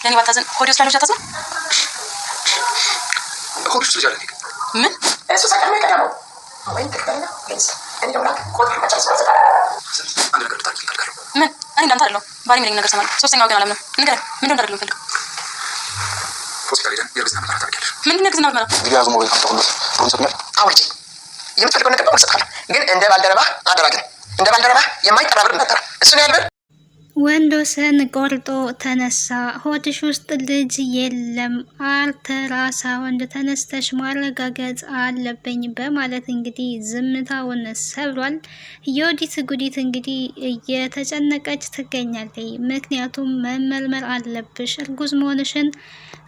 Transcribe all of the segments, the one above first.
ለኔ ባታዘን ሆዴ ስላልሽ አታዝን ሆዴ ውስጥ ልጅ ምን እሱ ሰቀመ ቀዳው ወይ ተከታተልና ጌስ እኔ ደግሞ ኮድ ማቻስ ወሰደ አንድ ነገር ታርቂ ካልካለ ምን እኔ እንዳንተ አይደለም ባሪ ምን ነገር ሰማል ሶስተኛው ግን አላምንም ንገረኝ ምን እንደሆነ ፈልግ ሆስፒታል ሄደን የርግዝና ምርመራ ታደርጊያለሽ ምን የርግዝና ምርመራ ዲያዝ ሞባይል ካምጣሁልሽ ፕሮሰስ አውርጂ የምትፈልገው ነገር ወርሰካለ ግን እንደ ባልደረባ አደረገ እንደ ባልደረባ የማይቀራብር ነበር እሱ ነው ያልበል ወንዶሰን ቆርጦ ተነሳ። ሆድሽ ውስጥ ልጅ የለም አልትራሳውንድ ተነስተሽ ማረጋገጥ አለብኝ በማለት እንግዲህ ዝምታውን ሰብሯል። የወዲት ጉዲት እንግዲህ እየተጨነቀች ትገኛለች። ምክንያቱም መመርመር አለብሽ፣ እርጉዝ መሆንሽን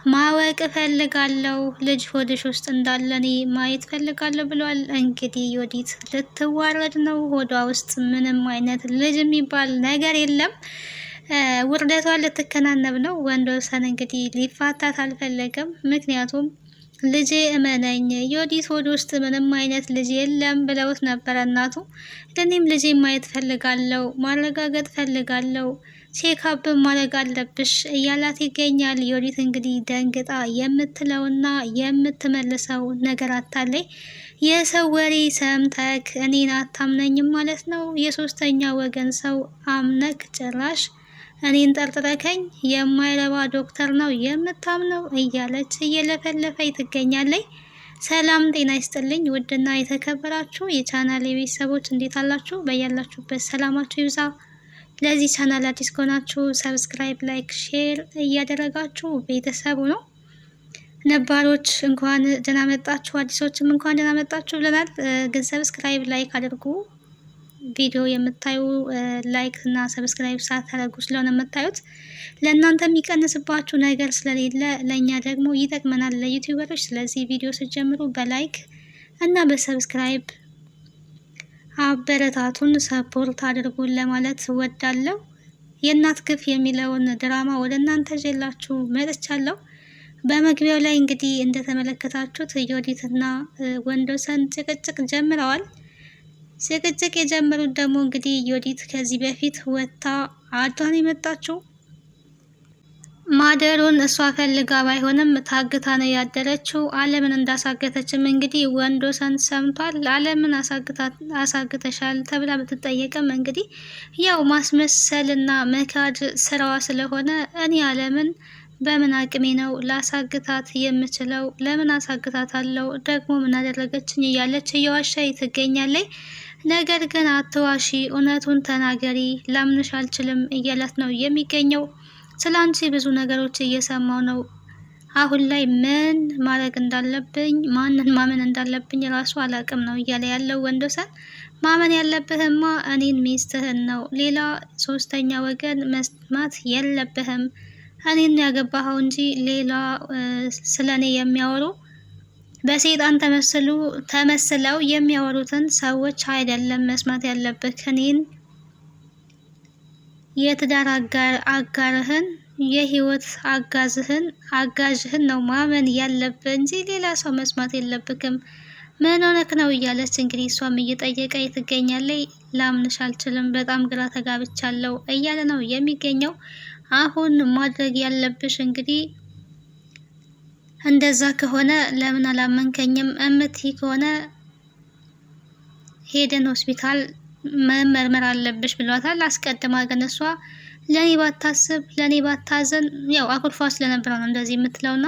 ማወቅ ፈልጋለሁ፣ ልጅ ሆድሽ ውስጥ እንዳለ እኔ ማየት ፈልጋለሁ ብሏል። እንግዲህ የወዲት ልትዋረድ ነው። ሆዷ ውስጥ ምንም አይነት ልጅ የሚባል ነገር የለም። ውርደቷ ልትከናነብ ነው። ወንዶሰን እንግዲህ ሊፋታት አልፈለገም። ምክንያቱም ልጄ እመነኝ የወዲት ሆድ ውስጥ ምንም አይነት ልጅ የለም ብለውት ነበረ እናቱ። ለእኔም ልጄ ማየት ፈልጋለሁ፣ ማረጋገጥ ፈልጋለሁ፣ ቼክአፕ ማድረግ አለብሽ እያላት ይገኛል። የወዲት እንግዲህ ደንግጣ የምትለውና የምትመልሰው ነገር አታለይ። የሰው ወሬ ሰምተክ እኔን አታምነኝም ማለት ነው? የሶስተኛ ወገን ሰው አምነክ ጭራሽ እኔን ጠርጥረከኝ የማይረባ ዶክተር ነው የምታምነው እያለች እየለፈለፈኝ ትገኛለች። ሰላም ጤና ይስጥልኝ ውድና የተከበራችሁ የቻናል ቤተሰቦች እንዴት አላችሁ? በያላችሁበት ሰላማችሁ ይብዛ። ለዚህ ቻናል አዲስ ከሆናችሁ ሰብስክራይብ፣ ላይክ፣ ሼር እያደረጋችሁ ቤተሰቡ ነው። ነባሮች እንኳን ደህና መጣችሁ፣ አዲሶችም እንኳን ደህና መጣችሁ ብለናል። ግን ሰብስክራይብ ላይክ አድርጉ። ቪዲዮ የምታዩ ላይክ እና ሰብስክራይብ ሳታደርጉ ስለሆነ የምታዩት ለእናንተ የሚቀንስባችሁ ነገር ስለሌለ ለእኛ ደግሞ ይጠቅመናል ለዩቲዩበሮች። ስለዚህ ቪዲዮ ስትጀምሩ በላይክ እና በሰብስክራይብ አበረታቱን፣ ሰፖርት አድርጉን ለማለት ወዳለሁ። የእናት ግፍ የሚለውን ድራማ ወደ እናንተ ይዤላችሁ መጥቻለሁ። በመግቢያው ላይ እንግዲህ እንደተመለከታችሁት የወዲትና ወንዶሰን ጭቅጭቅ ጀምረዋል። ጭቅጭቅ የጀመሩት ደግሞ እንግዲህ የወዲት ከዚህ በፊት ወጥታ አዷን የመጣችው ማደሩን እሷ ፈልጋ ባይሆንም ታግታ ነው ያደረችው። አለምን እንዳሳገተችም እንግዲህ ወንዶሰን ሰምቷል። አለምን አሳግተሻል ተብላ ብትጠየቅም እንግዲህ ያው ማስመሰልና መካድ ስራዋ ስለሆነ እኔ አለምን በምን አቅሜ ነው ላሳግታት የምችለው? ለምን አሳግታታለሁ? ደግሞ ምን አደረገችኝ? እያለች እየዋሻይ ትገኛለች። ነገር ግን አትዋሺ፣ እውነቱን ተናገሪ፣ ላምንሽ አልችልም እያላት ነው የሚገኘው። ስለ አንቺ ብዙ ነገሮች እየሰማው ነው። አሁን ላይ ምን ማድረግ እንዳለብኝ ማንን ማመን እንዳለብኝ ራሱ አላቅም ነው እያለ ያለው ወንዶሰን። ማመን ያለብህማ እኔን ሚስትህን ነው፣ ሌላ ሶስተኛ ወገን መስማት የለብህም። እኔን ያገባኸው እንጂ ሌላ ስለኔ የሚያወሩ በሰይጣን ተመስለው የሚያወሩትን ሰዎች አይደለም መስማት ያለብህ። እኔን የትዳር አጋርህን የህይወት አጋዥህን ነው ማመን ያለብህ እንጂ ሌላ ሰው መስማት የለብክም። ምን ሆነክ ነው እያለች እንግዲህ እሷም እየጠየቀች ትገኛለች። ላምንሽ አልችልም፣ በጣም ግራ ተጋብቻለሁ እያለ ነው የሚገኘው። አሁን ማድረግ ያለብሽ እንግዲህ እንደዛ ከሆነ ለምን አላመንከኝም እምትይ ከሆነ ሄደን ሆስፒታል መመርመር አለብሽ ብሏታል። አስቀድማ ግን እሷ ለኔ ባታስብ ለኔ ባታዘን ያው አኩርፋ ስለነበረ ነው እንደዚህ የምትለውና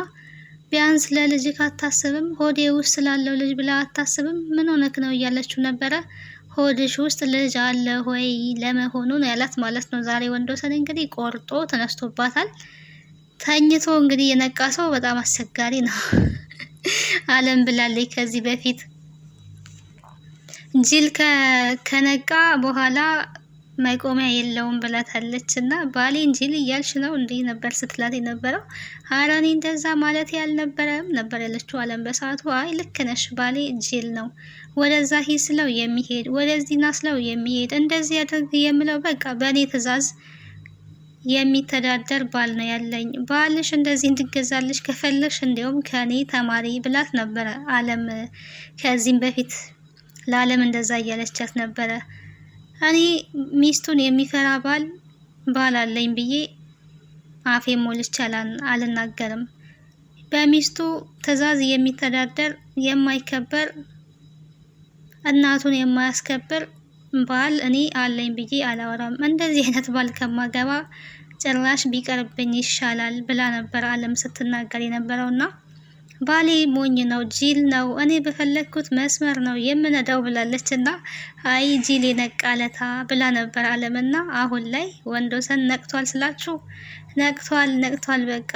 ቢያንስ ለልጅ ካታስብም ሆዴ ውስጥ ስላለው ልጅ ብላ አታስብም? ምን ሆነክ ነው እያለችው ነበረ። ሆድሽ ውስጥ ልጅ አለ ሆይ ለመሆኑ ነው ያላት ማለት ነው። ዛሬ ወንዶሰን እንግዲህ ቆርጦ ተነስቶባታል። ተኝቶ እንግዲህ የነቃ ሰው በጣም አስቸጋሪ ነው። አለም ብላለች ከዚህ በፊት ጅል ከነቃ በኋላ መቆሚያ የለውም ብላታለች። እና ባሌን ጅል እያልሽ ነው እንዲህ ነበር ስትላት የነበረው። ኧረ እኔ እንደዛ ማለት ያልነበረም ነበር ያለችው አለም በሰዓቱ። አይ ልክ ነሽ፣ ባሌ ጅል ነው፣ ወደዛ ሂድ ስለው የሚሄድ ወደዚህ ና ስለው የሚሄድ እንደዚህ ያደርግ የምለው በቃ በእኔ ትዕዛዝ የሚተዳደር ባል ነው ያለኝ። ባልሽ እንደዚህ እንድገዛልሽ ከፈለሽ እንዲሁም ከኔ ተማሪ ብላት ነበረ አለም። ከዚህም በፊት ለአለም እንደዛ እያለቻት ነበረ። እኔ ሚስቱን የሚፈራ ባል አለኝ ብዬ አፌ ሞልቼ አልናገርም። በሚስቱ ትዕዛዝ የሚተዳደር የማይከበር እናቱን የማያስከብር ባል እኔ አለኝ ብዬ አላወራም። እንደዚህ አይነት ባል ከማገባ ጭራሽ ቢቀርብኝ ይሻላል ብላ ነበር አለም ስትናገር የነበረውና ባሌ ሞኝ ነው፣ ጂል ነው፣ እኔ በፈለግኩት መስመር ነው የምነዳው ብላለች። እና አይ ጂል የነቃለታ ብላ ነበር አለምና አሁን ላይ ወንዶሰን ነቅቷል ስላችሁ ነቅቷል። በቃ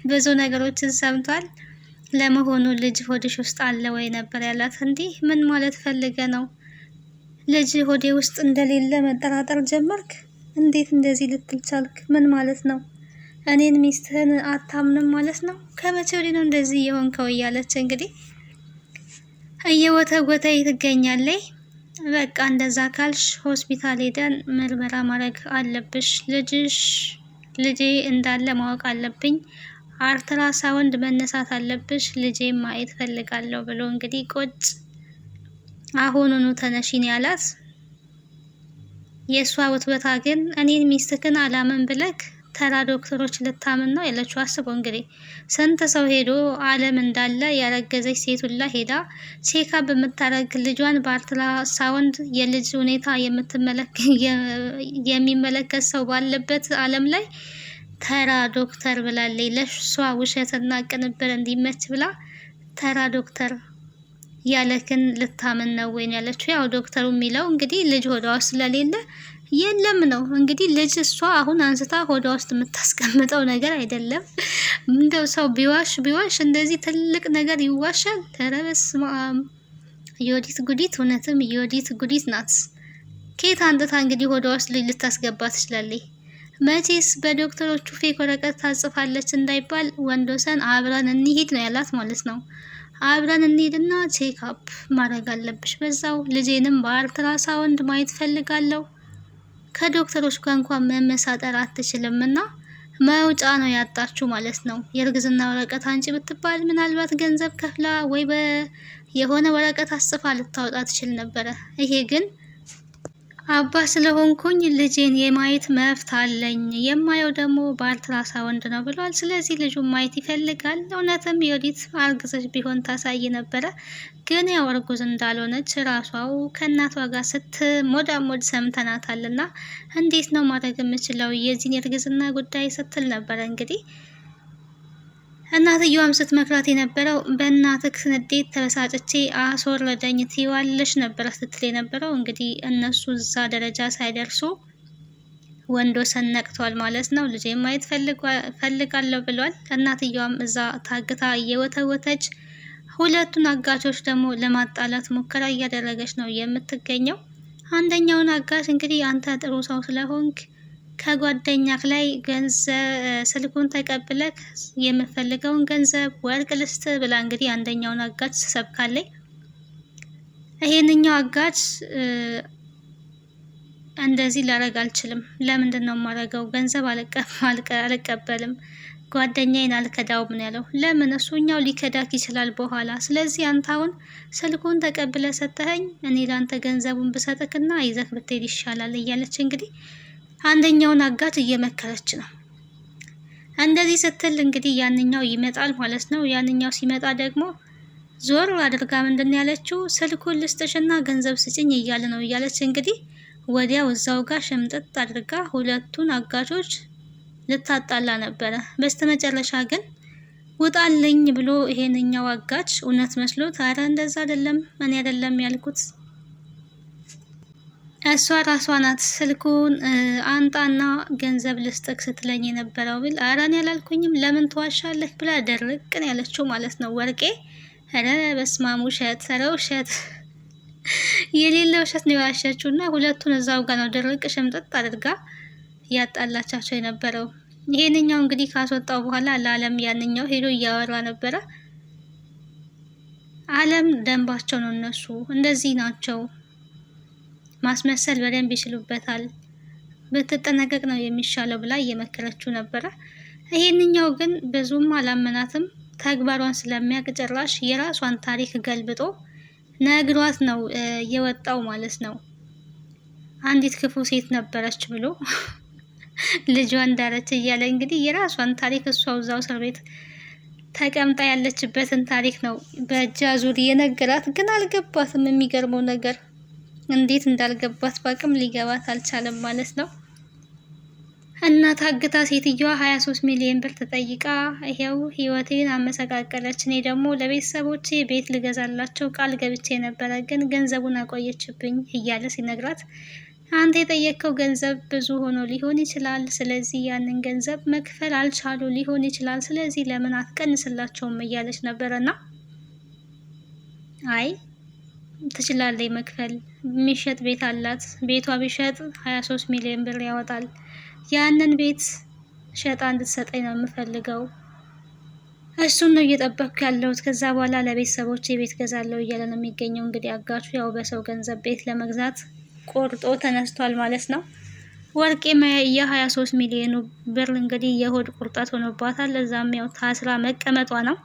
ብዙ ነገሮችን ሰምቷል። ለመሆኑ ልጅ ሆድሽ ውስጥ አለ ወይ ነበር ያላት። እንዲህ ምን ማለት ፈልገ ነው? ልጅ ሆዴ ውስጥ እንደሌለ መጠራጠር ጀመርክ? እንዴት እንደዚህ ልትል ቻልክ? ምን ማለት ነው? እኔን ሚስትህን አታምንም ማለት ነው? ከመቼ ወዲህ ነው እንደዚህ የሆንከው? እያለች እንግዲህ እየወተወተይ ትገኛለች። በቃ እንደዛ ካልሽ ሆስፒታል ሄደን ምርመራ ማድረግ አለብሽ። ልጄ እንዳለ ማወቅ አለብኝ። አልትራሳውንድ መነሳት አለብሽ። ልጄ ማየት ፈልጋለሁ ብሎ እንግዲህ ቁጭ አሁኑኑ ተነሺን ያላት። የእሷ ውትበታ ግን እኔን ሚስትክን አላምን ብለክ ተራ ዶክተሮች ልታምን ነው ያለችው። አስበው እንግዲህ ስንት ሰው ሄዶ አለም እንዳለ ያረገዘች ሴቱላ ሄዳ ቼካ በምታረግ ልጇን በአልትራሳውንድ የልጅ ሁኔታ የሚመለከት ሰው ባለበት አለም ላይ ተራ ዶክተር ብላለች። ለሷ ውሸትና ቅንብር እንዲመች ብላ ተራ ዶክተር ያለክን ልታምን ነው ወይ ያለችው። ያው ዶክተሩ የሚለው እንግዲህ ልጅ ሆዷ ውስጥ ስለሌለ የለም ነው እንግዲህ። ልጅ እሷ አሁን አንስታ ሆዷ ውስጥ የምታስቀምጠው ነገር አይደለም። እንደው ሰው ቢዋሽ እንደዚህ ትልቅ ነገር ይዋሻል? ኧረ በስመ አብ! ዮዲት ጉዲት፣ እውነትም ዮዲት ጉዲት ናት። ከየት አንጥታ እንግዲህ ሆዷ ውስጥ ልጅ ልታስገባ ትችላለች? መቼስ በዶክተሮቹ ፌክ ወረቀት ታጽፋለች እንዳይባል ወንዶሰን አብረን እንሂድ ነው ያላት ማለት ነው። አብረን እንሂድና ቼክ አፕ ማድረግ አለብሽ፣ በዛው ልጄንም በአልትራሳውንድ ማየት ፈልጋለሁ። ከዶክተሮች ጋር እንኳን መመሳጠር አትችልም እና መውጫ ነው ያጣችሁ ማለት ነው። የእርግዝና ወረቀት አንቺ ብትባል ምናልባት ገንዘብ ከፍላ ወይ የሆነ ወረቀት አጽፋ ልታወጣ ትችል ነበረ። ይሄ ግን አባ ስለሆንኩኝ ልጄን የማየት መብት አለኝ፣ የማየው ደግሞ በአልትራሳውንድ ነው ብሏል። ስለዚህ ልጁን ማየት ይፈልጋል። እውነትም ዮዲት አርግዘሽ ቢሆን ታሳይ ነበረ፣ ግን ያው እርጉዝ እንዳልሆነች ራሷው ከእናቷ ጋር ስትሞዳሞድ ሰምተናታልና እንዴት ነው ማድረግ የምችለው የዚህን የእርግዝና ጉዳይ ስትል ነበረ እንግዲህ እናትየዋም ስትመክራት የነበረው በእናትህ ንዴት ተበሳጭቼ አስወረደኝ ትይዋለሽ ነበረ ስትል የነበረው። እንግዲህ እነሱ እዛ ደረጃ ሳይደርሱ ወንዶሰን ነቅቷል ማለት ነው። ልጄ ማየት ፈልጋለሁ ብሏል። እናትየዋም እዛ ታግታ እየወተወተች ሁለቱን አጋቾች ደግሞ ለማጣላት ሙከራ እያደረገች ነው የምትገኘው። አንደኛውን አጋች እንግዲህ አንተ ጥሩ ሰው ስለሆንክ ከጓደኛክ ላይ ገንዘብ ስልኩን ተቀብለክ የምፈልገውን ገንዘብ ወርቅ ልስት ብላ እንግዲህ አንደኛውን አጋች ትሰብካለች። ይሄንኛው አጋች እንደዚህ ላረግ አልችልም፣ ለምንድን ነው የማረገው? ገንዘብ አልቀበልም፣ ጓደኛዬን አልከዳውም ነው ያለው። ለምን? እሱኛው ሊከዳክ ይችላል በኋላ። ስለዚህ አንተ አሁን ስልኩን ተቀብለ ሰጠኸኝ፣ እኔ ላንተ ገንዘቡን ብሰጥክና ይዘክ ብትሄድ ይሻላል እያለች እንግዲህ አንደኛውን አጋች እየመከረች ነው። እንደዚህ ስትል እንግዲህ ያንኛው ይመጣል ማለት ነው። ያንኛው ሲመጣ ደግሞ ዞር አድርጋ ምንድን ያለችው ስልኩን ልስጥሽና ገንዘብ ስጭኝ እያለ ነው እያለች እንግዲህ ወዲያው እዛው ጋር ሸምጥጥ አድርጋ ሁለቱን አጋቾች ልታጣላ ነበረ። በስተመጨረሻ ግን ውጣልኝ ብሎ ይሄንኛው አጋች እውነት መስሎት አረ እንደዛ አይደለም እኔ አይደለም ያልኩት እሷ ራሷ ናት ስልኩን አንጣና ገንዘብ ልስጥክ ስትለኝ የነበረው ብል ኧረ እኔ ያላልኩኝም ለምን ተዋሻለህ ብላ ደርቅን ያለችው ማለት ነው። ወርቄ ኧረ በስመ አብ ውሸት፣ ኧረ ውሸት የሌለ ውሸት ነው ያሸችው እና ሁለቱን እዛው ጋር ነው ድርቅ ሽምጥጥ አድርጋ ያጣላቻቸው የነበረው። ይሄንኛው እንግዲህ ካስወጣው በኋላ ለአለም ያንኛው ሄዶ እያወራ ነበረ። አለም ደንባቸው ነው፣ እነሱ እንደዚህ ናቸው፣ ማስመሰል በደንብ ይችሉበታል፣ ብትጠነቀቅ ነው የሚሻለው ብላ እየመከረችው ነበረ። ይሄንኛው ግን ብዙም አላመናትም። ተግባሯን ስለሚያውቅ ጭራሽ የራሷን ታሪክ ገልብጦ ነግሯት ነው የወጣው ማለት ነው። አንዲት ክፉ ሴት ነበረች ብሎ ልጇ እንዳለች እያለ እንግዲህ የራሷን ታሪክ እሷው እዛው እስር ቤት ተቀምጣ ያለችበትን ታሪክ ነው በእጅ አዙር የነገራት። ግን አልገባትም። የሚገርመው ነገር እንዴት እንዳልገባት በአቅም ሊገባት አልቻለም ማለት ነው። እና ታግታ ሴትዮዋ 23 ሚሊዮን ብር ተጠይቃ ይሄው ህይወቴን አመሰቃቀለች። እኔ ደግሞ ለቤተሰቦቼ ቤት ልገዛላቸው ቃል ገብቼ ነበረ፣ ግን ገንዘቡን አቆየችብኝ እያለ ሲነግራት አንተ የጠየቅከው ገንዘብ ብዙ ሆኖ ሊሆን ይችላል። ስለዚህ ያንን ገንዘብ መክፈል አልቻሉ ሊሆን ይችላል። ስለዚህ ለምን አትቀንስላቸውም እያለች ነበረና አይ ትችላለች መክፈል። የሚሸጥ ቤት አላት። ቤቷ ቢሸጥ 23 ሚሊዮን ብር ያወጣል። ያንን ቤት ሸጣ እንድትሰጠኝ ነው የምፈልገው። እሱን ነው እየጠበቅኩ ያለሁት። ከዛ በኋላ ለቤተሰቦቼ ቤት ገዛለሁ እያለ ነው የሚገኘው። እንግዲህ አጋቹ ያው በሰው ገንዘብ ቤት ለመግዛት ቆርጦ ተነስቷል ማለት ነው። ወርቄ የ23 ሚሊዮኑ ብር እንግዲህ የሆድ ቁርጠት ሆኖባታል። ለዛም ያው ታስራ መቀመጧ ነው።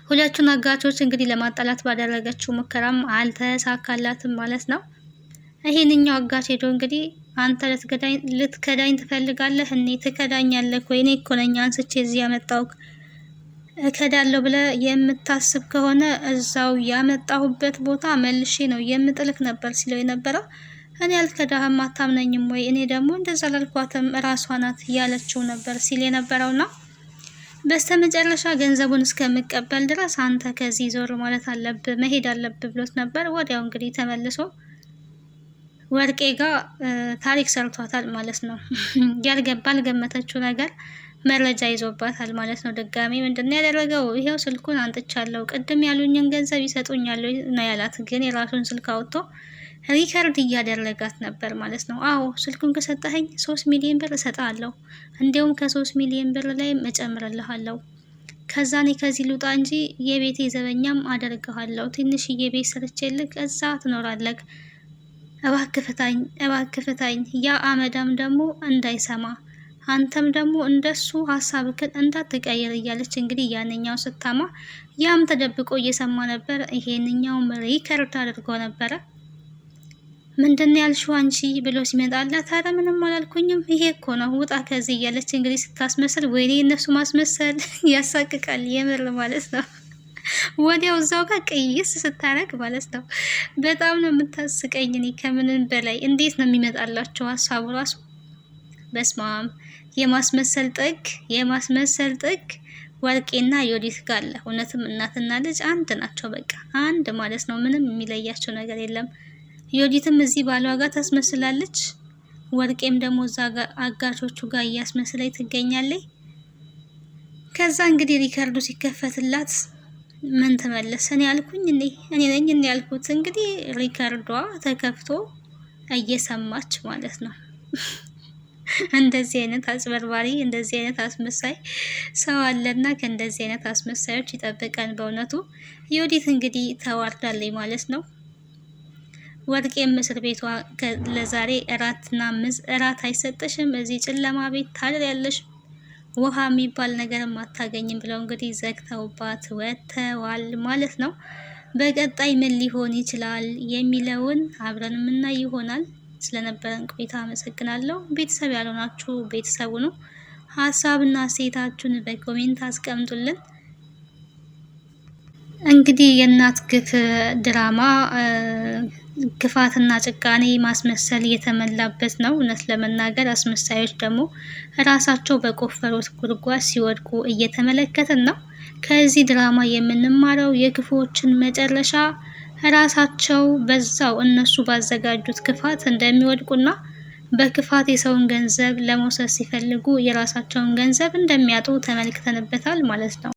ሁለቱን አጋቾች እንግዲህ ለማጣላት ባደረገችው ሙከራም አልተሳካላትም ማለት ነው። ይሄንኛው አጋች ሄዶ እንግዲህ አንተ ልትከዳኝ ትፈልጋለህ? እኔ ትከዳኛለህ ወይ? እኔ እኮ ነኝ አንስቼ እዚህ ያመጣሁህ። እከዳለሁ ብለህ የምታስብ ከሆነ እዛው ያመጣሁበት ቦታ መልሼ ነው የምጥልክ ነበር ሲለው የነበረው። እኔ አልከዳህም፣ አታምነኝም ወይ? እኔ ደግሞ እንደዛ ላልኳትም እራሷ ናት ያለችው ነበር ሲል የነበረውና በስተመጨረሻ ገንዘቡን እስከምቀበል ድረስ አንተ ከዚህ ዞር ማለት አለብህ፣ መሄድ አለብህ ብሎት ነበር። ወዲያው እንግዲህ ተመልሶ ወርቄ ጋር ታሪክ ሰርቷታል ማለት ነው። ያልገመተችው ነገር መረጃ ይዞባታል ማለት ነው። ድጋሚ ምንድን ነው ያደረገው? ይሄው ስልኩን አንጥቻለሁ፣ ቅድም ያሉኝን ገንዘብ ይሰጡኛል ነው ያላት። ግን የራሱን ስልክ አውጥቶ ሪከርድ እያደረጋት ነበር ማለት ነው። አዎ ስልኩን ከሰጠኸኝ 3 ሚሊዮን ብር እሰጥሃለሁ፣ እንዲሁም ከ3 ሚሊዮን ብር ላይ እጨምርልሃለሁ። ከዛ እኔ ከዚህ ልውጣ እንጂ የቤቴ ዘበኛም አደርግሃለሁ። ትንሽዬ ቤት ሰርቼልህ እዛ ትኖራለህ። እባክህ ፍታኝ፣ ያ አመዳም ደግሞ እንዳይሰማ፣ አንተም ደግሞ እንደሱ ሀሳብክን እንዳትቀይር እያለች እንግዲህ ያንኛው ስታማ፣ ያም ተደብቆ እየሰማ ነበር። ይሄንኛውም ሪከርድ አድርጎ ነበረ። ምንድን ያልሽው አንቺ ብሎ ሲመጣላት፣ ኧረ ምንም አላልኩኝም፣ ይሄ እኮ ነው፣ ውጣ ከዚህ እያለች እንግዲህ ስታስመስል፣ ወይኔ እነሱ ማስመሰል ያሳቅቃል የምር ማለት ነው። ወዲያው እዛው ጋር ቅይስ ስታረግ ማለት ነው። በጣም ነው የምታስቀኝ። እኔ ከምንም በላይ እንዴት ነው የሚመጣላቸው ሀሳቡ ራሱ። በስማም የማስመሰል ጥግ ወርቄና ዮዲት ጋር አለ። እውነትም እናትና ልጅ አንድ ናቸው። በቃ አንድ ማለት ነው። ምንም የሚለያቸው ነገር የለም። ዮዲትም እዚህ ባሏ ጋር ታስመስላለች። ወርቄም ደግሞ እዛ ጋር አጋቾቹ ጋር እያስመስለኝ ትገኛለች። ከዛ እንግዲህ ሪከርዱ ሲከፈትላት ምን ተመለስ? እኔ ያልኩኝ እኔ ነኝ ያልኩት። እንግዲህ ሪከርዷ ተከፍቶ እየሰማች ማለት ነው። እንደዚህ አይነት አጭበርባሪ፣ እንደዚህ አይነት አስመሳይ ሰው አለና ከእንደዚህ አይነት አስመሳዮች ይጠብቀን በእውነቱ። ዮዲት እንግዲህ ተዋርዳለች ማለት ነው። ወርቄም እስር ቤቷ ለዛሬ እራት አይሰጥሽም፣ እዚህ ጨለማ ቤት ታድሪያለሽ፣ ውሃ የሚባል ነገርም አታገኝም ብለው እንግዲህ ዘግተውባት ወጥተዋል ማለት ነው። በቀጣይ ምን ሊሆን ይችላል የሚለውን አብረን የምናይ ይሆናል። ስለነበረን ቆይታ አመሰግናለሁ። ቤተሰብ ያልሆናችሁ ቤተሰቡ ነው። ሀሳብና አስተያየታችሁን በኮሜንት አስቀምጡልን። እንግዲህ የእናት ግፍ ድራማ ክፋትና ጭካኔ ማስመሰል የተመላበት ነው። እውነት ለመናገር አስመሳዮች ደግሞ ራሳቸው በቆፈሩት ጉድጓድ ሲወድቁ እየተመለከትን ነው። ከዚህ ድራማ የምንማረው የክፉዎችን መጨረሻ ራሳቸው በዛው እነሱ ባዘጋጁት ክፋት እንደሚወድቁና በክፋት የሰውን ገንዘብ ለመውሰድ ሲፈልጉ የራሳቸውን ገንዘብ እንደሚያጡ ተመልክተንበታል ማለት ነው።